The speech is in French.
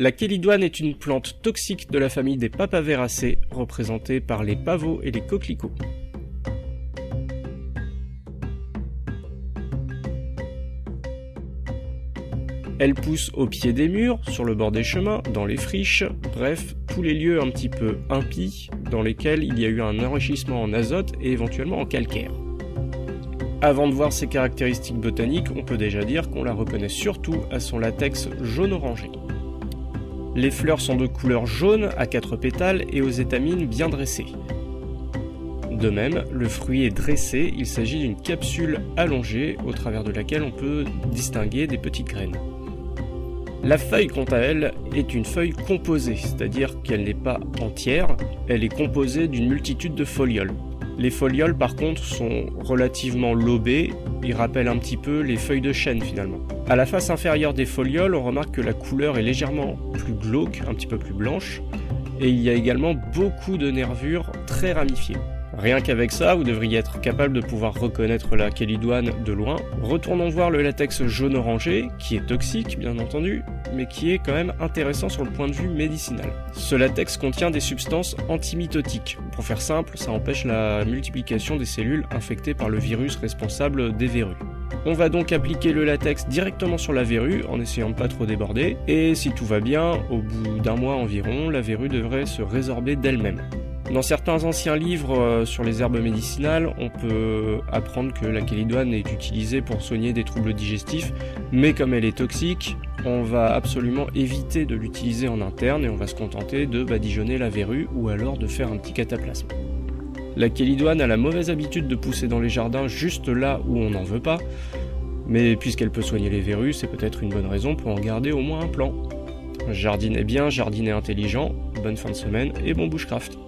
La chélidoine est une plante toxique de la famille des Papaveracées, représentée par les pavots et les coquelicots. Elle pousse au pied des murs, sur le bord des chemins, dans les friches, bref, tous les lieux un petit peu impies dans lesquels il y a eu un enrichissement en azote et éventuellement en calcaire. Avant de voir ses caractéristiques botaniques, on peut déjà dire qu'on la reconnaît surtout à son latex jaune-orangé. Les fleurs sont de couleur jaune à 4 pétales et aux étamines bien dressées. De même, le fruit est dressé, il s'agit d'une capsule allongée au travers de laquelle on peut distinguer des petites graines. La feuille, quant à elle, est une feuille composée, c'est-à-dire qu'elle n'est pas entière, elle est composée d'une multitude de folioles. Les folioles, par contre, sont relativement lobées, ils rappellent un petit peu les feuilles de chêne finalement. À la face inférieure des folioles, on remarque que la couleur est légèrement plus glauque, un petit peu plus blanche, et il y a également beaucoup de nervures très ramifiées. Rien qu'avec ça, vous devriez être capable de pouvoir reconnaître la chélidoine de loin. Retournons voir le latex jaune-orangé, qui est toxique bien entendu, mais qui est quand même intéressant sur le point de vue médicinal. Ce latex contient des substances antimitotiques. Pour faire simple, ça empêche la multiplication des cellules infectées par le virus responsable des verrues. On va donc appliquer le latex directement sur la verrue en essayant de pas trop déborder, et si tout va bien, au bout d'un mois environ, la verrue devrait se résorber d'elle-même. Dans certains anciens livres sur les herbes médicinales, on peut apprendre que la chélidoine est utilisée pour soigner des troubles digestifs, mais comme elle est toxique, on va absolument éviter de l'utiliser en interne et on va se contenter de badigeonner la verrue ou alors de faire un petit cataplasme. La chélidoine a la mauvaise habitude de pousser dans les jardins juste là où on n'en veut pas, mais puisqu'elle peut soigner les verrues, c'est peut-être une bonne raison pour en garder au moins un plan. Jardinez bien, jardinez intelligent, bonne fin de semaine et bon bushcraft.